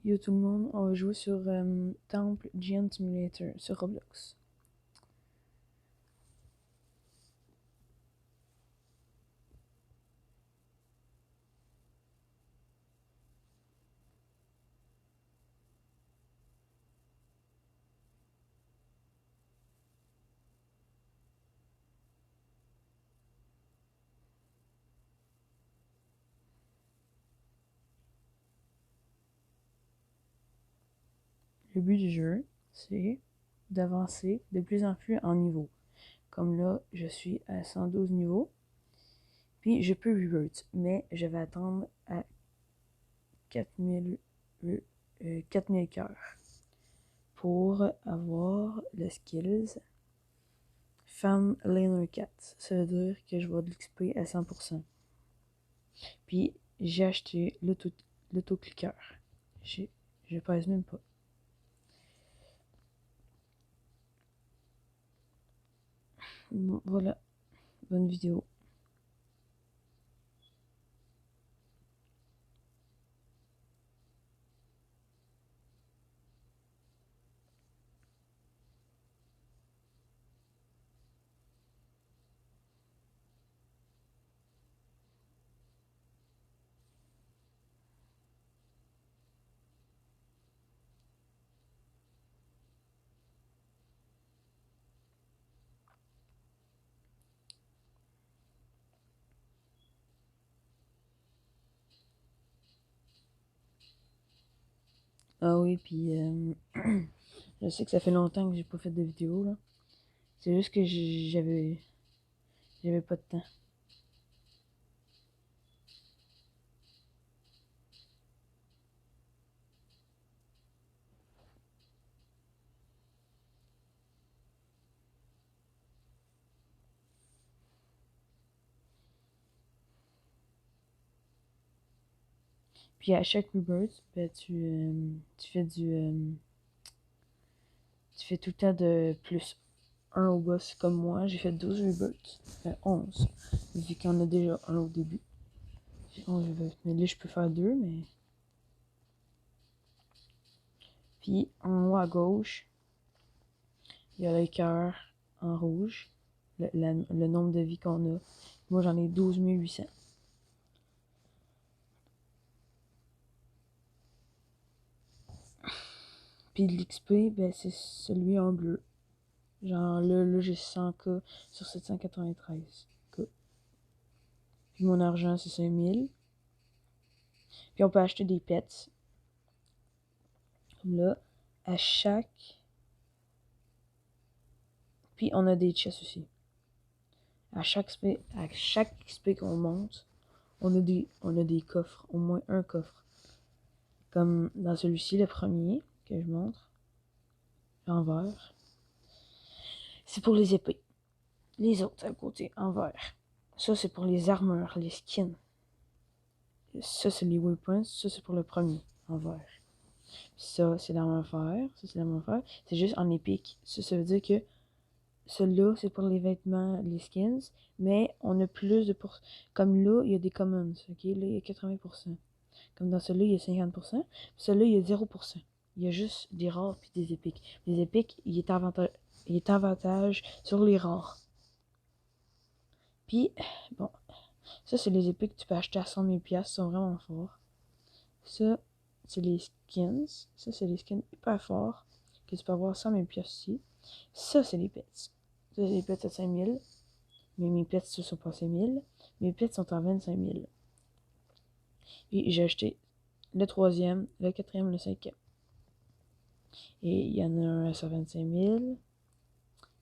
Yo tout le monde, on va jouer sur Temple Giant Simulator sur Roblox. Le but du jeu, c'est d'avancer de plus en plus en niveau. Comme là, je suis à 112 niveaux. Puis je peux revert, mais je vais attendre à 4000 cœurs pour avoir le skills Fan Laner 4. Ça veut dire que je vais de l'XP à 100%. Puis j'ai acheté l'auto-cliqueur. Je pèse même pas. Bon, voilà, bonne vidéo. Ah oui, puis je sais que ça fait longtemps que j'ai pas fait de vidéo là. C'est juste que j'avais pas de temps. Puis à chaque rebirth, ben, tu fais tu fais tout le temps de plus 1 au boss comme moi. J'ai fait 12 rebirths. 11. Vu qu'il y en a déjà un au début. J'ai 11 rebirths. Mais là je peux faire 2, mais. Puis en haut à gauche, il y a le cœur en rouge. Le nombre de vies qu'on a. Moi j'en ai 12 800. Puis l'XP, ben c'est celui en bleu. Genre là j'ai 100K sur 793K. Puis mon argent c'est 5000. Puis on peut acheter des pets. Comme là, à chaque. Puis on a des chests aussi. À chaque XP qu'on monte, on a des coffres. Au moins un coffre. Comme dans celui-ci, le premier que je montre. En vert. C'est pour les épées. Les autres à côté, en vert. Ça, c'est pour les armures, les skins. Ça, c'est les weapons. Ça, c'est pour le premier, en vert. Ça, c'est l'arme en fer. Ça, c'est l'arme en fer. C'est juste en épique. Ça veut dire que celui-là, c'est pour les vêtements, les skins. Mais on a plus de comme là, il y a des commons. OK? Là, il y a 80%. Comme dans celui-là, il y a 50%. Puis celui-là, il y a 0%. Il y a juste des rares puis des épiques. Les épiques, il est avantage sur les rares. Puis, bon, ça, c'est les épées que tu peux acheter à 100 000$. Ils sont vraiment forts. Ça, c'est les skins. Ça, c'est les skins hyper forts que tu peux avoir 100 000$ aussi. Ça, c'est les pets. Ça, c'est les pets à 5 000. Mais mes pets, ne sont pas 5 000. Mes pets sont à 25 000. Et j'ai acheté le troisième, le quatrième, le cinquième. Et il y en a un à 125 000.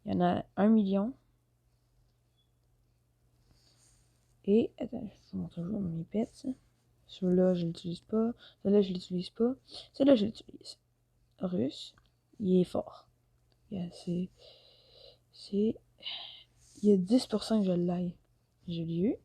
Il y en a 1 million. Et, attends, je vous montre toujours mes pets. Celui-là, je l'utilise pas. Celui-là, je l'utilise pas. Celui-là, je l'utilise. Russe, il est fort. Il y a 10% que je l'ai. Je l'ai eu.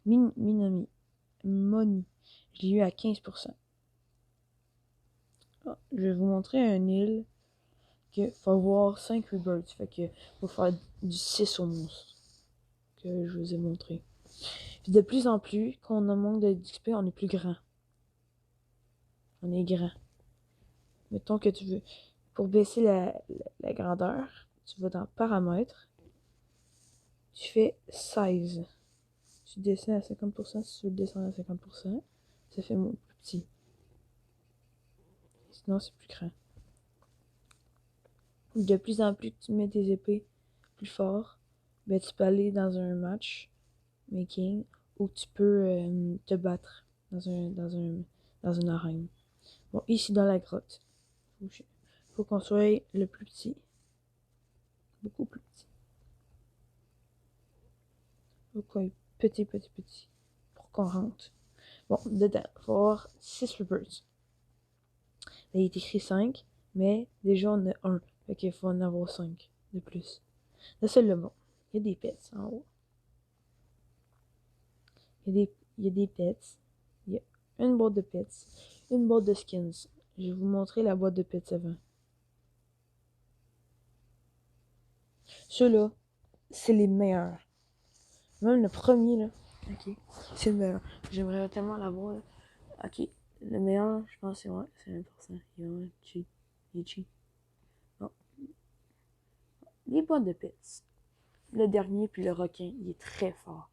Minami. Moni. Je l'ai eu à 15%. Ah, je vais vous montrer un île que faut avoir 5 rebirths. Fait que faut faire du 6 au monstre. Que je vous ai montré. Puis de plus en plus, quand on a manque d'XP, on est plus grand. On est grand. Mettons que tu veux, pour baisser la grandeur, tu vas dans paramètres, tu fais size. Tu descends à 50%, si tu veux le descendre à 50%, ça fait plus petit. Sinon, c'est plus grand. De plus en plus que tu mets tes épées plus fort, ben tu peux aller dans un match making où tu peux te battre dans une arène. Bon, ici dans la grotte, faut qu'on soit le plus petit. Beaucoup plus petit. Faut qu'on ait petit, pour qu'on rentre. Bon, dedans, il faut avoir 6 rippers. Là, il est écrit 5, mais déjà on a 1. Fait qu'il faut en avoir 5 de plus. Là, c'est le bon. Il y a des pets en haut. Il y a des pets. Il y a une boîte de pets. Une boîte de skins. Je vais vous montrer la boîte de pets avant. Ceux-là, c'est les meilleurs. Même le premier, là. Ok. C'est le meilleur. J'aimerais tellement l'avoir. Là. Ok. Le meilleur, je pense, c'est 1%. Il est vraiment cheap. Il est cheap. Bon. Les boîtes de pets. Le dernier, puis le requin, il est très fort.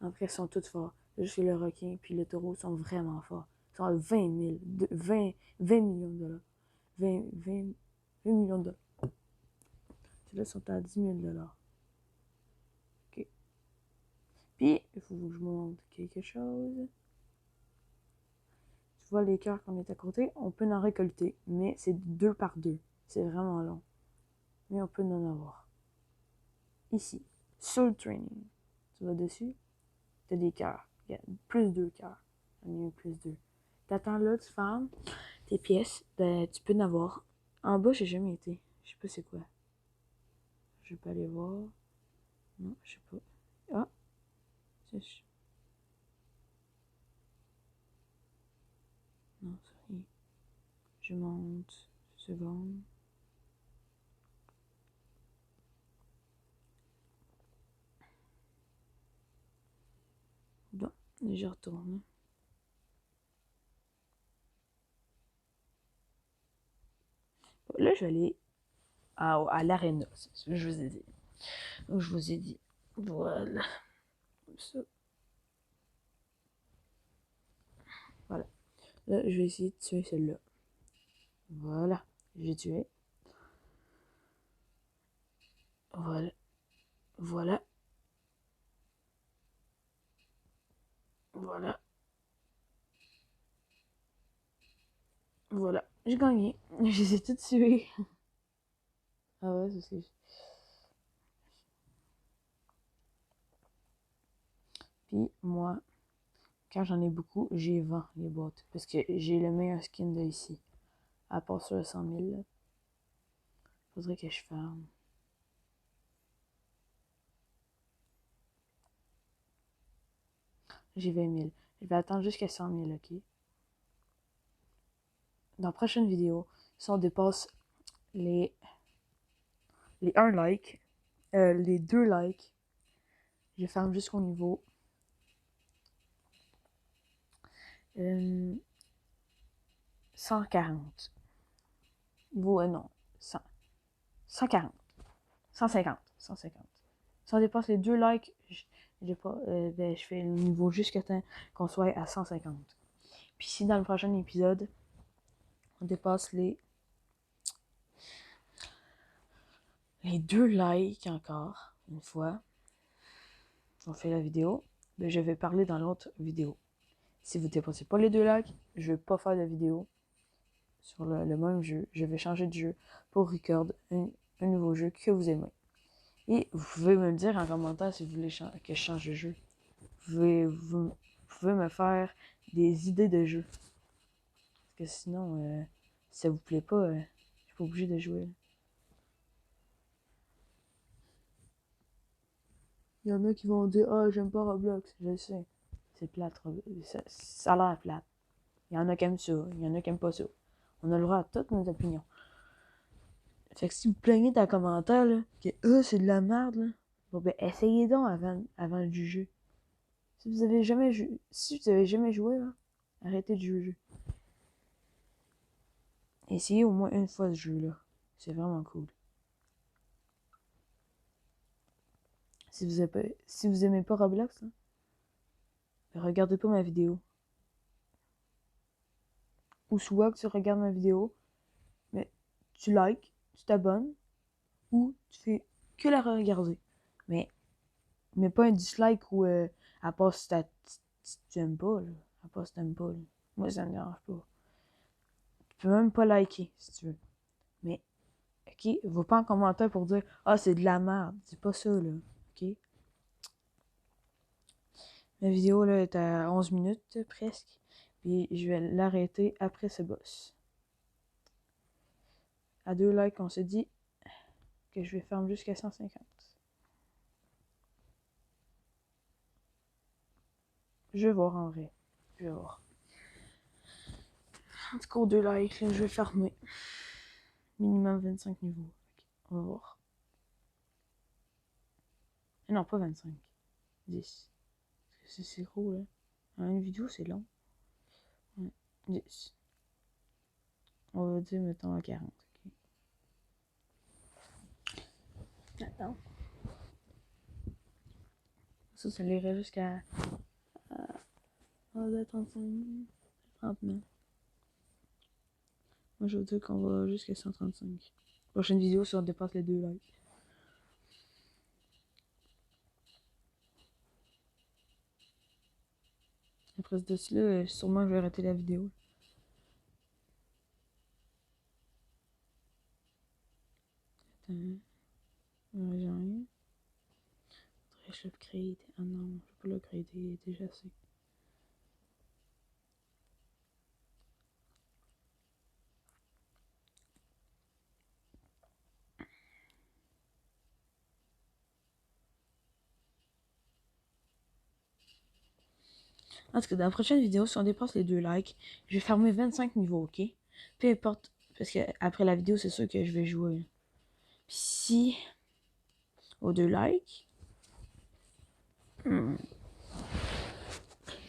Après, ils sont tous forts. Juste que le requin puis le taureau sont vraiment forts. Ils sont à 20 millions de dollars. 20 millions de dollars. Ceux-là sont à 10 000 dollars. Ok. Puis, il faut que je vous montre quelque chose. Tu vois les cœurs qu'on est à côté, on peut en récolter, mais c'est 2 par 2. C'est vraiment long. Mais on peut en avoir. Ici, Soul Training. Tu vas dessus, tu as des cœurs. Il y a plus 2 cœurs. Il y en a plus 2. T'attends là, tu farmes tes pièces, ben, tu peux en avoir. En bas, j'ai jamais été. Je sais pas c'est quoi. Je peux aller voir. Non, je sais pas. Ah, c'est... Non, ça y est. Je monte. Une seconde. Bon, et je retourne. Là, je vais aller à l'aréna. C'est ce que je vous ai dit. Donc, je vous ai dit. Voilà. Comme ça. Voilà. Là, je vais essayer de tuer celle-là. Voilà. J'ai tué. Voilà. Voilà. Voilà. Voilà. J'ai gagné. Je les ai toutes tuées. Ah ouais, c'est ce que Puis moi, quand j'en ai beaucoup, j'y vends les boîtes. Parce que j'ai le meilleur skin de ici. À part sur le 100 000. Là. Faudrait que je ferme. J'ai 20 000. Je vais attendre jusqu'à 100 000, ok? Dans la prochaine vidéo, si on dépasse les 1 like, les 2 likes, je ferme jusqu'au niveau 140. Niveau, non, 100, 140, 150, 150. Si on dépasse les 2 likes, ben, je fais le niveau jusqu'à temps qu'on soit à 150. Puis si dans le prochain épisode, on dépasse les 2 likes encore, une fois, on fait la vidéo, ben, je vais parler dans l'autre vidéo. Si vous ne dépassez pas les 2 likes, je ne vais pas faire de vidéo sur le même jeu. Je vais changer de jeu pour record un nouveau jeu que vous aimez. Et vous pouvez me le dire en commentaire si vous voulez que je change de jeu. Vous pouvez me faire des idées de jeu. Parce que sinon, si ça vous plaît pas, je suis pas obligé de jouer. Il y en a qui vont dire ah, j'aime pas Roblox. Je le sais. C'est plate. Ça a l'air plate. Il y en a qui aiment ça. Il y en a qui aiment pas ça. On a le droit à toutes nos opinions. Fait que si vous plaignez dans les commentaires là, que c'est de la merde, là, bon ben essayez donc avant de juger. Si vous avez jamais joué, là, arrêtez de juger. essayez au moins une fois ce jeu-là. C'est vraiment cool. Si vous aimez pas Roblox, hein, regardez pas ma vidéo. Ou soit que tu regardes ma vidéo, mais tu likes, tu t'abonnes, ou tu fais que la regarder. Mais pas un dislike ou à part si tu aimes pas, là. À part si t'aimes pas, là. Moi, ça me dérange pas. Tu peux même pas liker, si tu veux. Mais, ok, va pas en commentaire pour dire « Ah, c'est de la merde ». C'est pas ça, là. Ok? La vidéo, là, est à 11 minutes, presque. Puis, je vais l'arrêter après ce boss. À 2 likes, on se dit que je vais faire jusqu'à 150. Je vais voir en vrai. Je vais voir. En tout cas, aux 2 likes, là, je vais fermer. Minimum 25 niveaux. On va voir. Non, pas 25. 10. Parce que c'est gros, là. Une vidéo, c'est long. Ouais. 10. On va dire, mettons, à 40. Okay. Attends. Ça l'irait jusqu'à... On va dire 35. 39. Moi, je veux dire qu'on va jusqu'à 135. Prochaine vidéo, si on dépasse les 2 likes. Après ce dessus-là, sûrement je vais arrêter la vidéo. Attends. J'ai rien. Faudrait que je l'upgrade. Ah non, je vais pas l'upgrader, il est déjà assez. En tout cas, dans la prochaine vidéo, si on dépasse les 2 likes, je vais fermer 25 niveaux, ok? Peu importe, parce que après la vidéo, c'est sûr que je vais jouer. Puis si, aux 2 likes,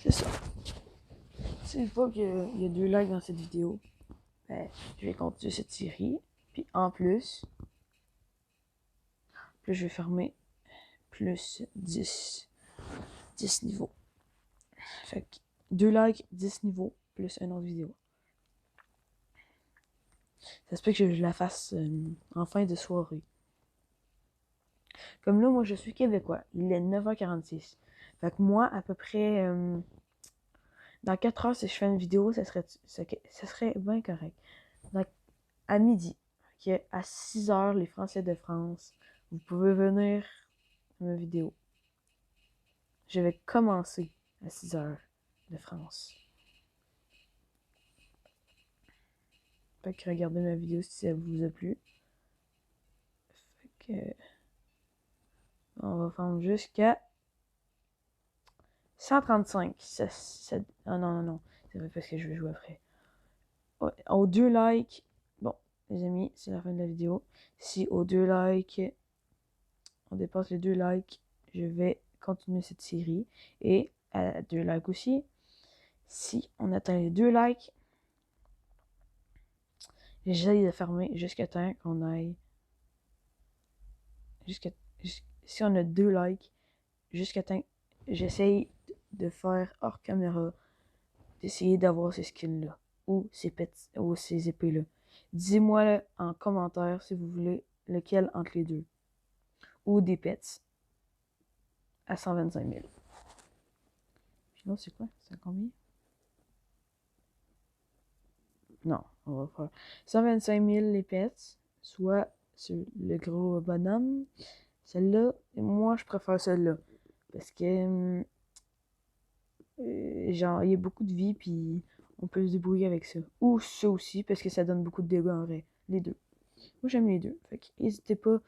c'est ça. Si une fois qu'il y a 2 likes dans cette vidéo, ben, je vais continuer cette série. Puis en plus, je vais fermer plus 10 niveaux. Fait que 2 likes, 10 niveaux, plus une autre vidéo. Ça se peut que je la fasse en fin de soirée. Comme là, moi, je suis québécois. Il est 9h46. Fait que moi, à peu près... dans 4 heures, si je fais une vidéo, ça serait bien correct. Donc, à midi, okay, à 6 heures, les Français de France, vous pouvez venir à ma vidéo. Je vais commencer à 6 heures de France. Fait que regardez ma vidéo si ça vous a plu. Fait que... on va faire jusqu'à 135. Ah non. C'est vrai parce que je vais jouer après. Ouais, aux 2 likes. Bon, les amis, c'est la fin de la vidéo. Si aux 2 likes, on dépasse les 2 likes, je vais continuer cette série. Et à 2 likes aussi, si on atteint les 2 likes, j'essaye de fermer jusqu'à temps qu'on aille. Si on a 2 likes, jusqu'à temps. J'essaye de faire hors caméra, d'essayer d'avoir ces skins-là. Ou ces épées-là. Dis-moi en commentaire si vous voulez lequel entre les deux. Ou des pets à 125 000. Sinon, c'est quoi? C'est combien? Non, on va faire 125 000 les pets, soit sur le gros bonhomme. Celle-là, moi, je préfère celle-là. Parce que, genre, il y a beaucoup de vie, puis on peut se débrouiller avec ça. Ou ça aussi, parce que ça donne beaucoup de dégâts en vrai. Les deux. Moi, j'aime les deux. Fait que, n'hésitez pas.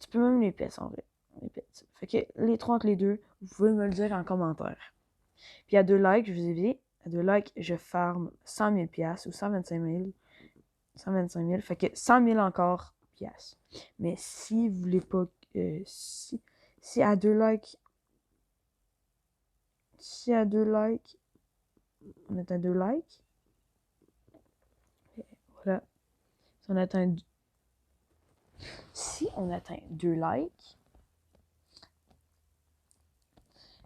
Tu peux même les pets en vrai. Les pets. Fait que, les trois entre les deux, vous pouvez me le dire en commentaire. Puis à 2 likes, je vous ai dit, à 2 likes, je farm 100 000 piastres ou 125 000. 125 000. Fait que 100 000 encore piastres. Mais si vous voulez pas... si à 2 likes... Si à 2 likes... On est à 2 likes. On va Donc là, si on atteint 2 likes,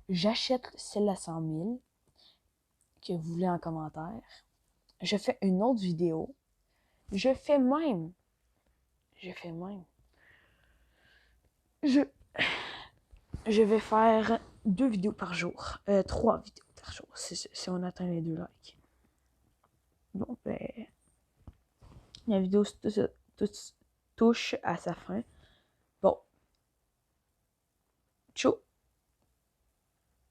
j'achète celle à 100 000 que vous voulez en commentaire. Je fais une autre vidéo. Je fais même. Je vais faire 2 vidéos par jour. 3 vidéos par jour si on atteint les 2 likes. Bon, ben, la vidéo touche à sa fin.